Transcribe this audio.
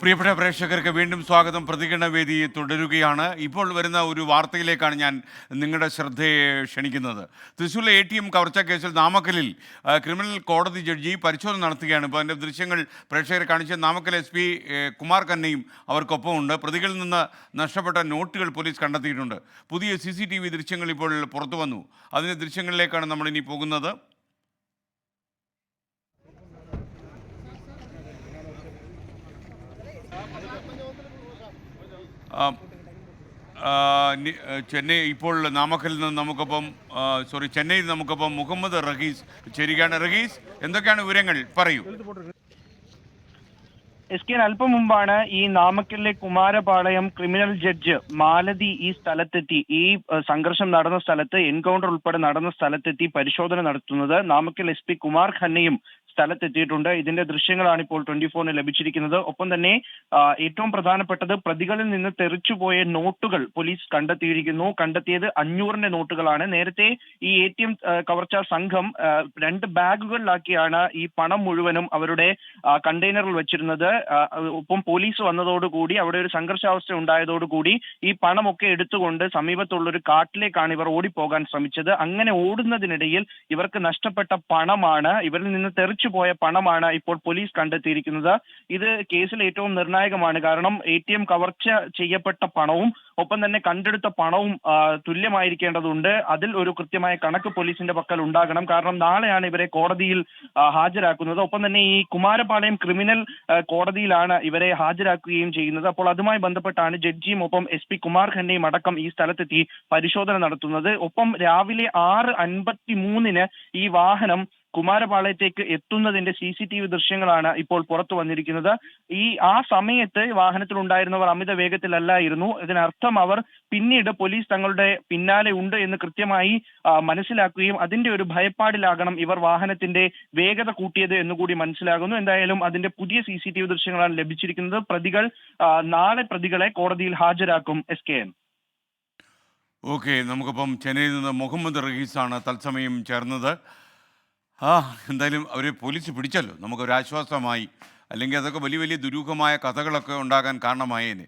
പ്രിയപ്പെട്ട പ്രേക്ഷകർക്ക് വീണ്ടും സ്വാഗതം. പ്രതികരണ വേദി തുടരുകയാണ്. ഇപ്പോൾ വരുന്ന ഒരു വാർത്തയിലേക്കാണ് ഞാൻ നിങ്ങളുടെ ശ്രദ്ധയെ ക്ഷണിക്കുന്നത്. തൃശ്ശൂരിലെ ATM കവർച്ചാ കേസിൽ നാമക്കലിൽ ക്രിമിനൽ കോടതി ജഡ്ജി പരിശോധന നടത്തുകയാണ്. ഇപ്പോൾ അതിൻ്റെ ദൃശ്യങ്ങൾ പ്രേക്ഷകരെ കാണിച്ച നാമക്കൽ SP കുമാർ ഖന്നയും അവർക്കൊപ്പമുണ്ട്. പ്രതികളിൽ നിന്ന് നഷ്ടപ്പെട്ട നോട്ടുകൾ പോലീസ് കണ്ടെത്തിയിട്ടുണ്ട്. പുതിയ CCTV ദൃശ്യങ്ങൾ ഇപ്പോൾ പുറത്തു വന്നു. അതിൻ്റെ ദൃശ്യങ്ങളിലേക്കാണ് നമ്മളിനി പോകുന്നത്. ചെന്നൈ ഇപ്പോൾ നാമക്കലിൽ നിന്ന് നമുക്കൊപ്പം ചെന്നൈയിൽ നമുക്കൊപ്പം മുഹമ്മദ് റഹീസ് ചേരുകയാണ്. റഹീസ്, എന്തൊക്കെയാണ് വിവരങ്ങൾ? പറയൂ. SK അല്പം മുമ്പാണ് ഈ നാമക്കലിലെ കുമാരപാളയം ക്രിമിനൽ ജഡ്ജ് മാലതി ഈ സ്ഥലത്തെത്തി, ഈ സംഘർഷം നടന്ന സ്ഥലത്ത്, എൻകൗണ്ടർ ഉൾപ്പെടെ നടന്ന സ്ഥലത്തെത്തി പരിശോധന നടത്തുന്നത്. നാമക്കൽ SP കുമാർ ഖന്നയും സ്ഥലത്തെത്തിയിട്ടുണ്ട്. ഇതിന്റെ ദൃശ്യങ്ങളാണ് ഇപ്പോൾ 24-ന് ലഭിച്ചിരിക്കുന്നത്. ഒപ്പം തന്നെ ഏറ്റവും പ്രധാനപ്പെട്ടത്, പ്രതികളിൽ നിന്ന് തെറിച്ചുപോയ നോട്ടുകൾ പോലീസ് കണ്ടെത്തിയത് 500-ന്റെ നോട്ടുകളാണ്. നേരത്തെ ഈ ATM കവർച്ചാ സംഘം 2 ബാഗുകളിലാക്കിയാണ് ഈ പണം മുഴുവനും അവരുടെ കണ്ടെയ്നറിൽ വെച്ചിരുന്നത്. ഒപ്പം പോലീസ് വന്നതോടുകൂടി അവിടെ ഒരു സംഘർഷാവസ്ഥ ഉണ്ടായതോടുകൂടി ഈ പണമൊക്കെ എടുത്തുകൊണ്ട് സമീപത്തുള്ള ഒരു കാട്ടിലേക്കാണ് ഇവർ ഓടിപ്പോകാൻ ശ്രമിച്ചത്. അങ്ങനെ ഓടുന്നതിനിടയിൽ ഇവർക്ക് നഷ്ടപ്പെട്ട പണമാണ്, ഇവരിൽ നിന്ന് തെറിച്ചുപോയ പണമാണ് ഇപ്പോൾ പോലീസ് കണ്ടെത്തിയിരിക്കുന്നത്. ഇത് കേസിൽ ഏറ്റവും നിർണായകമാണ്. കാരണം ATM കവർച്ച ചെയ്യപ്പെട്ട പണവും ഒപ്പം തന്നെ കണ്ടെടുത്ത പണവും തുല്യമായിരിക്കേണ്ടതുണ്ട്. അതിൽ ഒരു കൃത്യമായ കണക്ക് പോലീസിന്റെ പക്കൽ ഉണ്ടാകണം. കാരണം നാളെയാണ് ഇവരെ കോടതിയിൽ ഹാജരാക്കുന്നത്. ഒപ്പം തന്നെ ഈ കുമാരപാളയം ക്രിമിനൽ കോടതിയിലാണ് ഇവരെ ഹാജരാക്കുകയും ചെയ്യുന്നത്. അപ്പോൾ അതുമായി ബന്ധപ്പെട്ടാണ് ജഡ്ജിയും ഒപ്പം SP കുമാർ ഖന്നയും അടക്കം ഈ സ്ഥലത്തെത്തി പരിശോധന നടത്തുന്നത്. ഒപ്പം രാവിലെ 6:53-ന് ഈ വാഹനം കുമാരപാളയത്തേക്ക് എത്തുന്നതിന്റെ CCTV ദൃശ്യങ്ങളാണ് ഇപ്പോൾ പുറത്തു വന്നിരിക്കുന്നത്. ആ സമയത്ത് വാഹനത്തിൽ ഉണ്ടായിരുന്നവർ അമിത വേഗത്തിലല്ലായിരുന്നു. ഇതിനർത്ഥം അവർ പിന്നീട് പോലീസ് തങ്ങളുടെ പിന്നാലെ ഉണ്ട് എന്ന് കൃത്യമായി മനസ്സിലാക്കുകയും അതിന്റെ ഒരു ഭയപ്പാടിലാകണം ഇവർ വാഹനത്തിന്റെ വേഗത കൂട്ടിയത് എന്നുകൂടി മനസ്സിലാകുന്നു. എന്തായാലും അതിന്റെ പുതിയ CCTV ദൃശ്യങ്ങളാണ് ലഭിച്ചിരിക്കുന്നത്. നാളെ പ്രതികളെ കോടതിയിൽ ഹാജരാക്കും. SKN. ഓക്കെ, നമുക്കിപ്പം ചെന്നൈയിൽ നിന്ന് മുഹമ്മദ് റഹീസാണ് തത്സമയം ചേർന്നത്. എന്തായാലും അവരെ പോലീസ് പിടിച്ചല്ലോ, നമുക്കൊരാശ്വാസമായി. അല്ലെങ്കിൽ അതൊക്കെ വലിയ വലിയ ദുരൂഹമായ കഥകളൊക്കെ ഉണ്ടാകാൻ കാരണമായേനെ.